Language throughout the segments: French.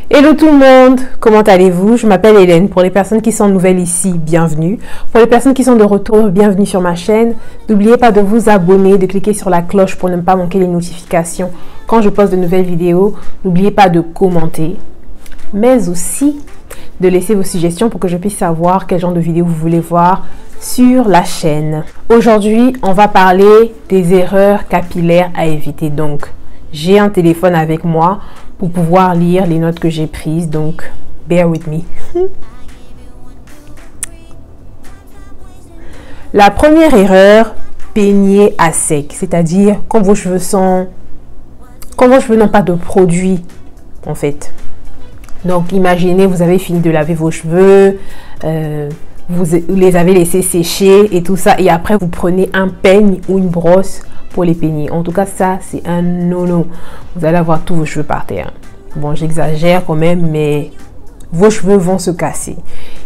Hello tout le monde, comment allez-vous? Je m'appelle Hélène. Pour les personnes qui sont nouvelles ici, bienvenue. Pour les personnes qui sont de retour, bienvenue sur ma chaîne. N'oubliez pas de vous abonner, de cliquer sur la cloche pour ne pas manquer les notifications quand je poste de nouvelles vidéos. N'oubliez pas de commenter, mais aussi de laisser vos suggestions pour que je puisse savoir quel genre de vidéo vous voulez voir sur la chaîne. Aujourd'hui, on va parler des erreurs capillaires à éviter. Donc, j'ai un téléphone avec moi pour pouvoir lire les notes que j'ai prises, donc bear with me. La première erreur, peigner à sec, c'est-à-dire quand vos cheveux n'ont pas de produit en fait. Donc imaginez, vous avez fini de laver vos cheveux, vous les avez laissés sécher et tout ça, et après vous prenez un peigne ou une brosse pour les peigner. En tout cas, ça c'est un no-no. Vous allez avoir tous vos cheveux par terre. Bon, j'exagère quand même, mais vos cheveux vont se casser.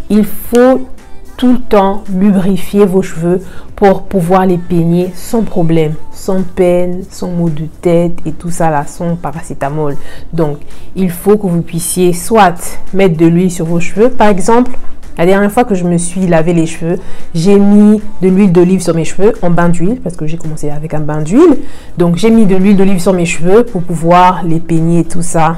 Il faut tout le temps lubrifier vos cheveux pour pouvoir les peigner sans problème, sans peine, sans maux de tête et tout ça là, sans paracétamol. Donc, il faut que vous puissiez soit mettre de l'huile sur vos cheveux. Par exemple, la dernière fois que je me suis lavé les cheveux, j'ai mis de l'huile d'olive sur mes cheveux en bain d'huile parce que j'ai commencé avec un bain d'huile. Donc, j'ai mis de l'huile d'olive sur mes cheveux pour pouvoir les peigner et tout ça.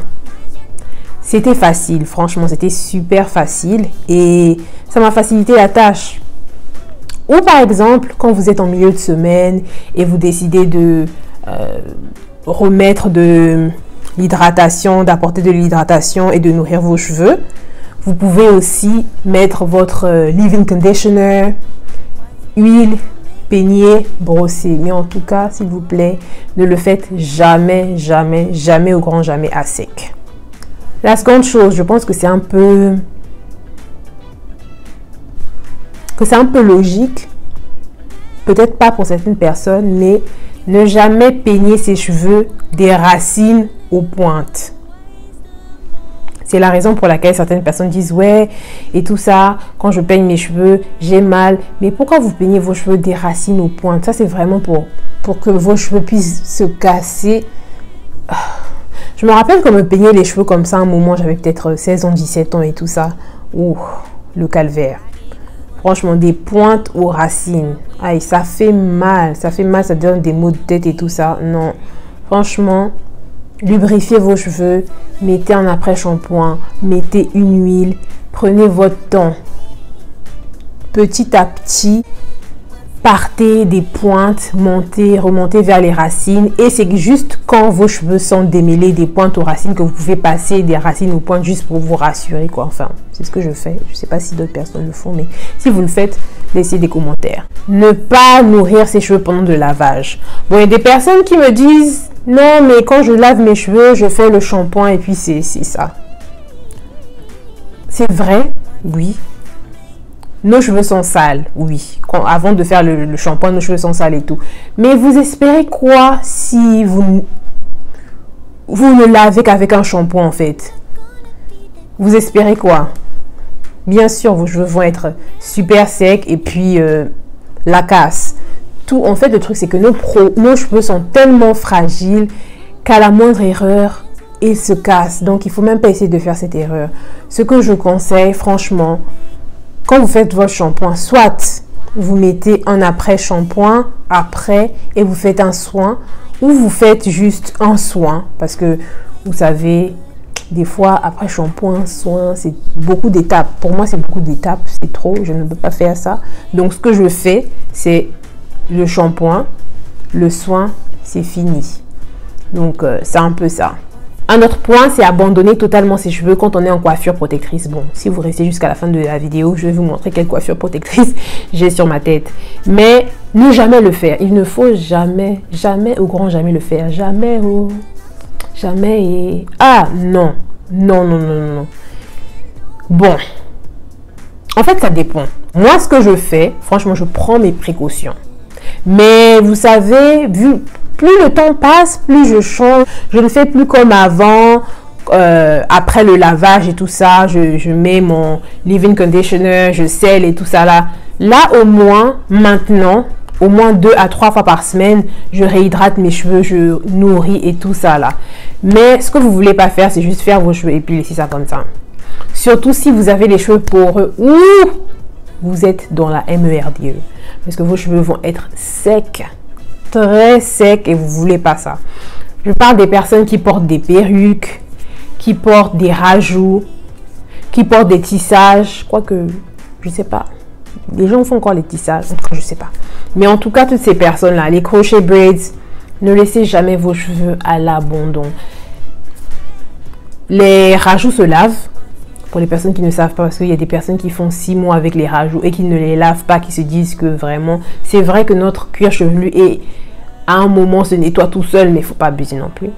C'était facile, franchement, c'était super facile et ça m'a facilité la tâche. Ou par exemple, quand vous êtes en milieu de semaine et vous décidez de remettre de l'hydratation, d'apporter de l'hydratation et de nourrir vos cheveux, vous pouvez aussi mettre votre leave-in conditioner, huile, peigner, brosser. Mais en tout cas, s'il vous plaît, ne le faites jamais, jamais, jamais au grand jamais à sec. La seconde chose, je pense que c'est un peu logique, peut-être pas pour certaines personnes, mais ne jamais peigner ses cheveux des racines aux pointes. C'est la raison pour laquelle certaines personnes disent ouais et tout ça, quand je peigne mes cheveux, j'ai mal. Mais pourquoi vous peignez vos cheveux des racines aux pointes? Ça c'est vraiment pour que vos cheveux puissent se casser. Je me rappelle qu'on me peignait les cheveux comme ça à un moment, j'avais peut-être 16 ans, 17 ans et tout ça. Ouh, le calvaire. Franchement, des pointes aux racines. Aïe, ça fait mal, ça donne des maux de tête et tout ça. Non, franchement, lubrifiez vos cheveux, mettez un après-shampoing, mettez une huile, prenez votre temps. Petit à petit, partez des pointes, montez, remontez vers les racines. Et c'est juste quand vos cheveux sont démêlés des pointes aux racines que vous pouvez passer des racines aux pointes juste pour vous rassurer, quoi. Enfin, c'est ce que je fais. Je ne sais pas si d'autres personnes le font, mais si vous le faites, laissez des commentaires. Ne pas nourrir ses cheveux pendant le lavage. Bon, il y a des personnes qui me disent non, mais quand je lave mes cheveux, je fais le shampoing et puis c'est ça. C'est vrai, oui. Nos cheveux sont sales, oui. Avant de faire le shampoing, nos cheveux sont sales et tout. Mais vous espérez quoi si vous ne lavez qu'avec un shampoing en fait? Vous espérez quoi? Bien sûr, vos cheveux vont être super secs et puis la casse. Tout, en fait, le truc c'est que nos cheveux sont tellement fragiles qu'à la moindre erreur, ils se cassent. Donc, il ne faut même pas essayer de faire cette erreur. Ce que je conseille, franchement, quand vous faites votre shampoing, soit vous mettez un après-shampoing après et vous faites un soin, ou vous faites juste un soin parce que vous savez, des fois après shampoing, soin, c'est beaucoup d'étapes. Pour moi, c'est beaucoup d'étapes, c'est trop, je ne peux pas faire ça. Donc, ce que je fais, c'est le shampoing, le soin, c'est fini. Donc, c'est un peu ça. Un autre point, c'est abandonner totalement ses cheveux quand on est en coiffure protectrice. Bon, si vous restez jusqu'à la fin de la vidéo, je vais vous montrer quelle coiffure protectrice j'ai sur ma tête. Mais ne jamais le faire. Il ne faut jamais, jamais au grand jamais le faire. Jamais, oh, jamais et... Ah, non. Non, non, non, non. Bon. En fait, ça dépend. Moi, ce que je fais, franchement, je prends mes précautions. Mais vous savez, plus le temps passe, plus je change. Je ne fais plus comme avant. Après le lavage et tout ça, je mets mon leave-in conditioner, je scelle et tout ça là. Là, au moins, maintenant, au moins 2 à 3 fois par semaine, je réhydrate mes cheveux, je nourris et tout ça là. Mais ce que vous voulez pas faire, c'est juste faire vos cheveux et puis laisser ça comme ça. Surtout si vous avez les cheveux poreux ou vous êtes dans la MERDE. Parce que vos cheveux vont être secs, très secs et vous voulez pas ça. Je parle des personnes qui portent des perruques, qui portent des rajouts, qui portent des tissages. Quoique, je sais pas. Les gens font encore les tissages, je sais pas. Mais en tout cas, toutes ces personnes-là, les crochet braids, ne laissez jamais vos cheveux à l'abandon. Les rajouts se lavent. Pour les personnes qui ne savent pas, parce qu'il y a des personnes qui font 6 mois avec les rajouts et qui ne les lavent pas, qui se disent que vraiment, c'est vrai que notre cuir chevelu est, à un moment, se nettoie tout seul, mais il ne faut pas abuser non plus.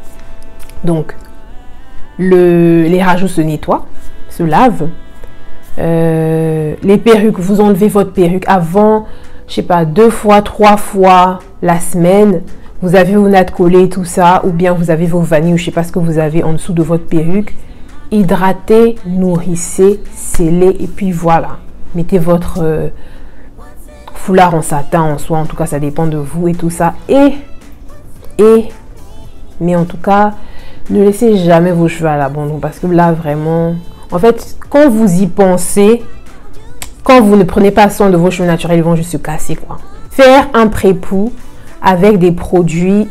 Donc, les rajouts se nettoient, se lavent. Les perruques, vous enlevez votre perruque avant, je sais pas, 2 fois, 3 fois la semaine. Vous avez vos nattes collées, tout ça, ou bien vous avez vos vanilles, ou je sais pas ce que vous avez en dessous de votre perruque. Hydratez, nourrissez, scellez et puis voilà. Mettez votre foulard en satin en soie, en tout cas ça dépend de vous et tout ça. Mais en tout cas, ne laissez jamais vos cheveux à l'abandon parce que là vraiment, en fait, quand vous y pensez, quand vous ne prenez pas soin de vos cheveux naturels, ils vont juste se casser quoi. Faire un pré-pou avec des produits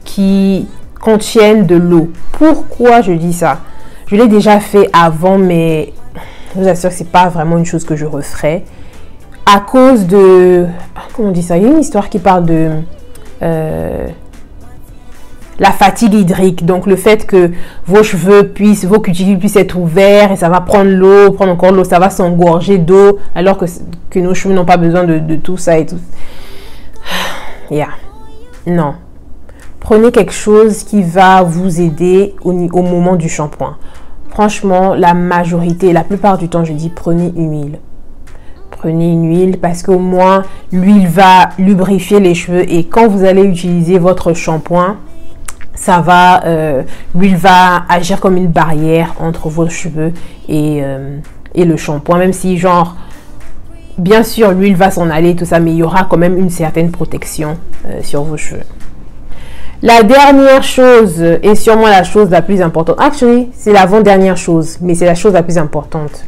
qui contiennent de l'eau. Pourquoi je dis ça? Je l'ai déjà fait avant, mais je vous assure que c'est pas vraiment une chose que je referai. À cause de... Comment on dit ça? Il y a une histoire qui parle de la fatigue hydrique. Donc, le fait que vos cheveux puissent, vos cuticules puissent être ouverts et ça va prendre l'eau, prendre encore l'eau, ça va s'engorger d'eau, alors que nos cheveux n'ont pas besoin de tout ça et tout. Yeah. Non. Prenez quelque chose qui va vous aider au moment du shampoing. Franchement, la plupart du temps, je dis prenez une huile. Prenez une huile parce qu'au moins, l'huile va lubrifier les cheveux et quand vous allez utiliser votre shampoing, l'huile va agir comme une barrière entre vos cheveux et le shampoing. Même si, genre, bien sûr, l'huile va s'en aller, tout ça, mais il y aura quand même une certaine protection sur vos cheveux. La dernière chose, et sûrement la chose la plus importante, actually, c'est l'avant-dernière chose, mais c'est la chose la plus importante.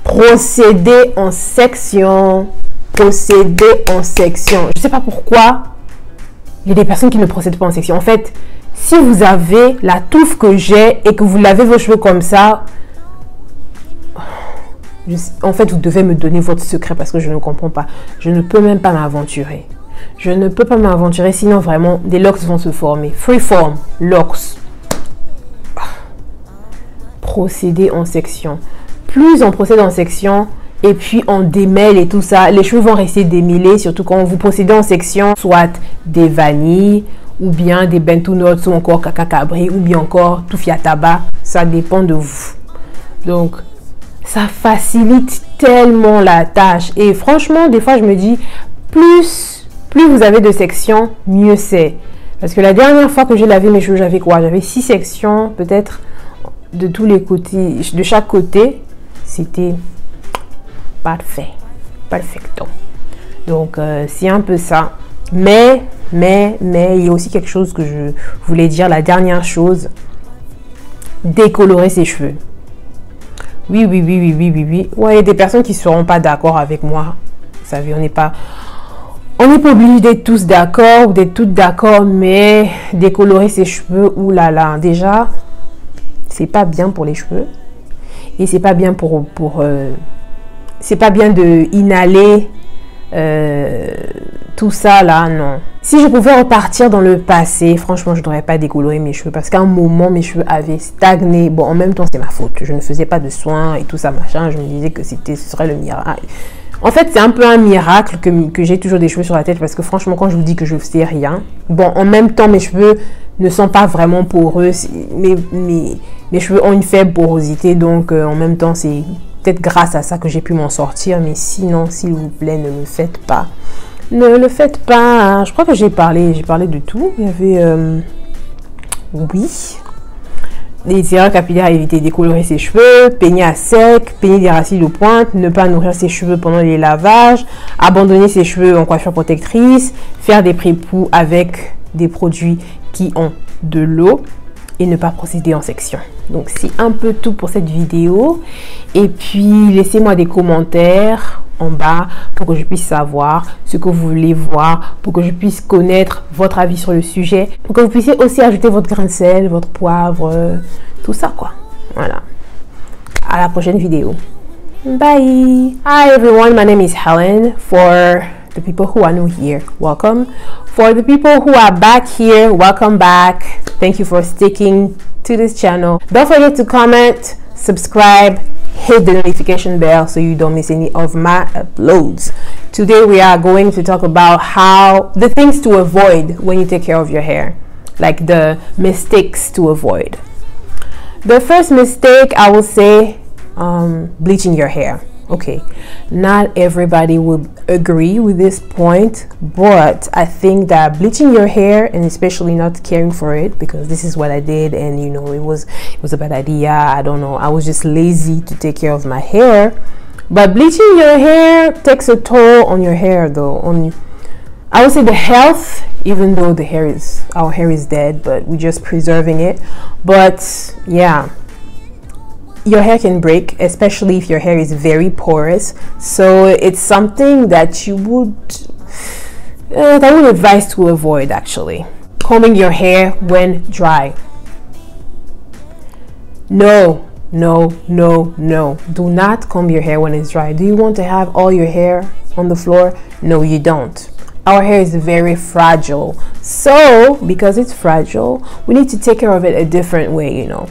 Procédez en section. Procédez en section. Je ne sais pas pourquoi il y a des personnes qui ne procèdent pas en section. En fait, si vous avez la touffe que j'ai et que vous lavez vos cheveux comme ça, en fait, vous devez me donner votre secret parce que je ne comprends pas. Je ne peux même pas m'aventurer. Je ne peux pas m'aventurer, sinon vraiment, des locks vont se former. Freeform, locks. Procéder en section. Plus on procède en section, et puis on démêle et tout ça, les cheveux vont rester démêlés, surtout quand vous procédez en section, soit des vanilles, ou bien des bento nuts, ou encore caca cabri, ou bien encore toufia tabac. Ça dépend de vous. Donc, ça facilite tellement la tâche. Et franchement, des fois, je me dis, plus vous avez de sections, mieux c'est. Parce que la dernière fois que j'ai lavé mes cheveux, j'avais quoi? J'avais 6 sections, peut-être de tous les côtés, de chaque côté. C'était parfait. Perfecto. Donc, c'est un peu ça. Mais, il y a aussi quelque chose que je voulais dire. La dernière chose, décolorer ses cheveux. Oui. Ouais, il y a des personnes qui ne seront pas d'accord avec moi. Vous savez, on n'est pas obligé d'être tous d'accord ou d'être toutes d'accord, mais décolorer ses cheveux, oulala, déjà, c'est pas bien pour les cheveux. Et c'est pas bien c'est pas bien de inhaler tout ça là, non. Si je pouvais repartir dans le passé, franchement, je n'aurais pas décolorer mes cheveux parce qu'à un moment, mes cheveux avaient stagné. Bon, en même temps, c'est ma faute. Je ne faisais pas de soins et tout ça, machin. Je me disais que ce serait le miracle. En fait, c'est un peu un miracle que j'ai toujours des cheveux sur la tête parce que franchement, quand je vous dis que je ne sais rien, bon, en même temps, mes cheveux ne sont pas vraiment poreux. Mes cheveux ont une faible porosité, donc en même temps, c'est peut-être grâce à ça que j'ai pu m'en sortir. Mais sinon, s'il vous plaît, ne le faites pas. Ne le faites pas. Je crois que j'ai parlé de tout. Il y avait... oui. les erreurs capillaires à éviter: décolorer ses cheveux, peigner à sec, peigner des racines de pointe, ne pas nourrir ses cheveux pendant les lavages, abandonner ses cheveux en coiffure protectrice, faire des pré-poux avec des produits qui ont de l'eau et ne pas procéder en section. Donc c'est un peu tout pour cette vidéo, et puis laissez-moi des commentaires en bas pour que je puisse savoir ce que vous voulez voir, pour que je puisse connaître votre avis sur le sujet, pour que vous puissiez aussi ajouter votre grain de sel, votre poivre, tout ça quoi. Voilà, à la prochaine vidéo. Bye. Hi everyone, my name is Helen. For the people who are new here, welcome. For the people who are back here, welcome back. Thank you for sticking to this channel. Don't forget to comment, subscribe, hit the notification bell so you don't miss any of my uploads. Today we are going to talk about how the things to avoid when you take care of your hair, like the mistakes to avoid. The first mistake I will say, bleaching your hair. Okay, not everybody will agree with this point, but I think that bleaching your hair, and especially not caring for it, because this is what I did, and you know, it was a bad idea. I don't know, I was just lazy to take care of my hair. But bleaching your hair takes a toll on your hair, though, on, I would say, the health, even though our hair is dead, but we're just preserving it. But yeah, your hair can break, especially if your hair is very porous. So it's something that you would I would advise to avoid, actually. Combing your hair when dry. No, no, no, no. Do not comb your hair when it's dry. Do you want to have all your hair on the floor? No, you don't. Our hair is very fragile. So because it's fragile, we need to take care of it a different way, you know.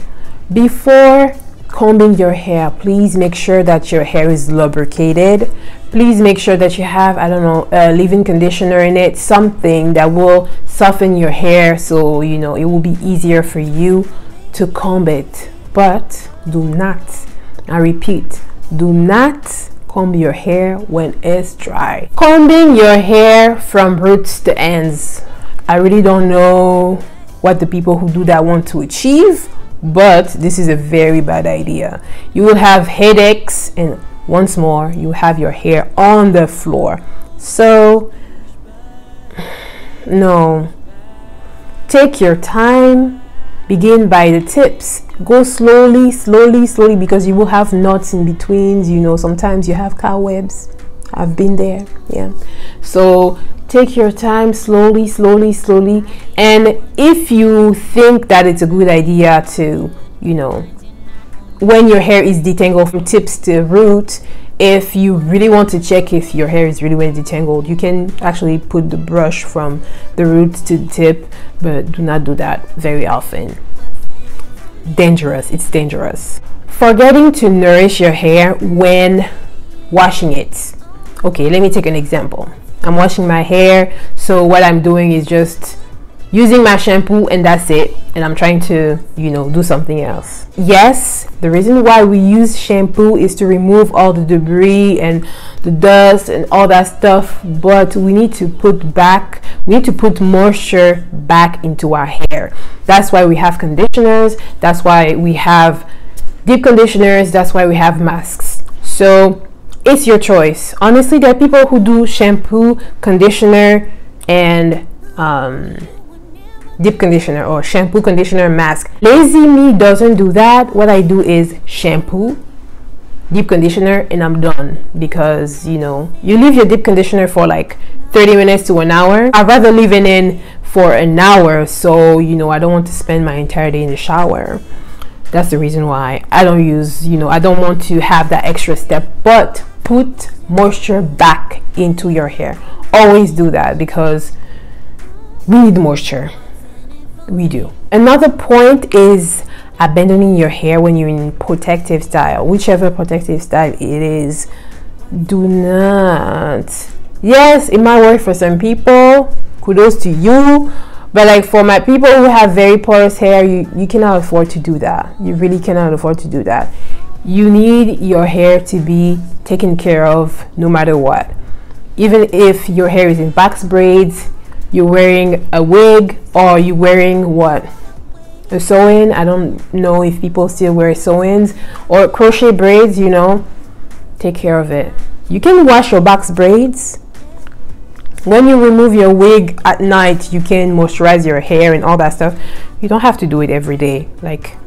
Before combing your hair, please make sure that your hair is lubricated. Please make sure that you have, I don't know, a leave-in conditioner in it, something that will soften your hair, so you know it will be easier for you to comb it. But do not, I repeat, do not comb your hair when it's dry. Combing your hair from roots to ends. I really don't know what the people who do that want to achieve, but this is a very bad idea. You will have headaches, and once more, you have your hair on the floor. So no, take your time. Begin by the tips. Go slowly, slowly, slowly, because you will have knots in between. You know, sometimes you have cobwebs. I've been there, yeah. So take your time, slowly, slowly, slowly. And if you think that it's a good idea to, you know, when your hair is detangled from tips to root, if you really want to check if your hair is really well detangled, you can actually put the brush from the root to the tip, but do not do that very often. Dangerous, it's dangerous. Forgetting to nourish your hair when washing it. Okay, let me take an example. I'm washing my hair, so what I'm doing is just using my shampoo and that's it, and I'm trying to, you know, do something else. Yes, the reason why we use shampoo is to remove all the debris and the dust and all that stuff, but we need to put moisture back into our hair. That's why we have conditioners, that's why we have deep conditioners, that's why we have masks. So it's your choice. Honestly, there are people who do shampoo, conditioner, and deep conditioner, or shampoo, conditioner, mask. Lazy me doesn't do that. What I do is shampoo, deep conditioner, and I'm done. Because, you know, you leave your deep conditioner for like 30 minutes to an hour. I'd rather leave it in for an hour, so, you know, I don't want to spend my entire day in the shower. That's the reason why I don't use, you know, I don't want to have that extra step. But put moisture back into your hair. Always do that, because we need moisture. We do. Another point is abandoning your hair when you're in protective style. Whichever protective style it is, do not. Yes, it might work for some people. Kudos to you. But like for my people who have very porous hair, you cannot afford to do that. You really cannot afford to do that. You need your hair to be taken care of no matter what. Even if your hair is in box braids, you're wearing a wig, or you're wearing what? a sew-in. I don't know if people still wear sew-ins or crochet braids, you know. Take care of it. You can wash your box braids. When you remove your wig at night, you can moisturize your hair and all that stuff. You don't have to do it every day. Like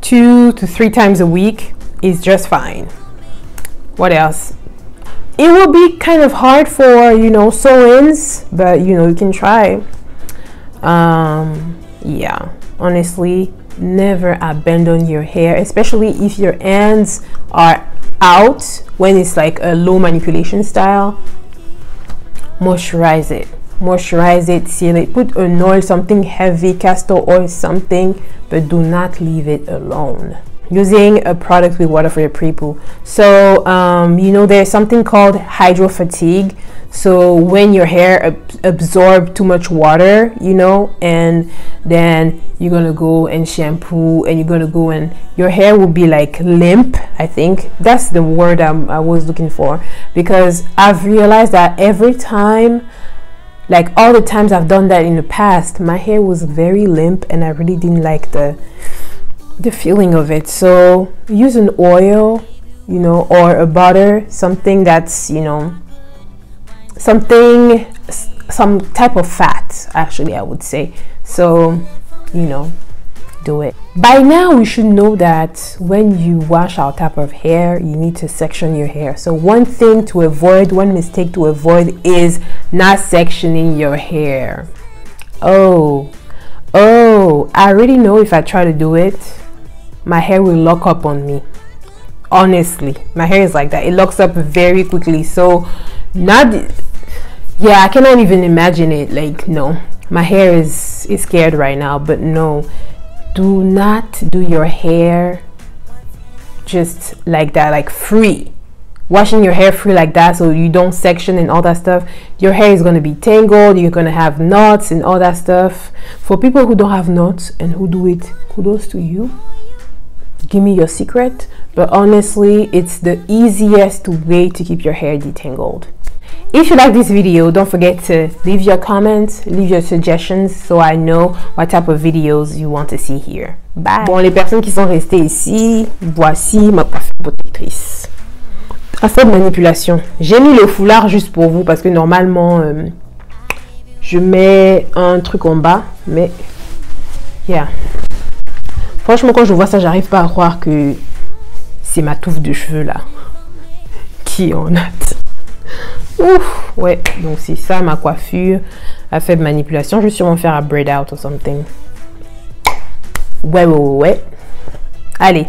2 to 3 times a week is just fine. What else? It will be kind of hard for, you know, sew-ins, but you know, you can try. Yeah, honestly, never abandon your hair, especially if your ends are out when it's like a low manipulation style. Moisturize it, seal it, put an oil, something heavy, castor oil, something, but do not leave it alone. Using a product with water for your pre-poo. So you know, there's something called hydro fatigue. So when your hair absorbs too much water, you know, and then you're gonna go and shampoo, and you're gonna go and your hair will be like limp. I think that's the word I was looking for, because I've realized that every time, like all the times I've done that in the past, my hair was very limp and I really didn't like the feeling of it. So use an oil, you know, or a butter, something that's, you know, some type of fat, actually, I would say. So, you know, do it. By now we should know that when you wash our type of hair, you need to section your hair. So one thing to avoid, one mistake to avoid, is not sectioning your hair. Oh, I already know if I try to do it, my hair will lock up on me. Honestly, my hair is like that. It locks up very quickly. So yeah, I cannot even imagine it. Like, no, my hair is scared right now. But no, do not do your hair just like that, like free. Washing your hair free like that, so you don't section and all that stuff. Your hair is going to be tangled. You're going to have knots and all that stuff. For people who don't have knots and who do it, kudos to you. Give me your secret. But honestly, it's the easiest way to keep your hair detangled. If you like this video, don't forget to leave your comments, leave your suggestions, so I know what type of videos you want to see here. Bye. Bon, les personnes qui sont restées ici, voici ma coiffure protectrice. Assez de manipulation. J'ai mis le foulard juste pour vous parce que normalement je mets un truc en bas, mais yeah. Franchement, quand je vois ça, j'arrive pas à croire que c'est ma touffe de cheveux là qui en a. Ouf, ouais, donc c'est ça ma coiffure à faible manipulation. Je vais sûrement faire un braid out or something. Ouais. Allez.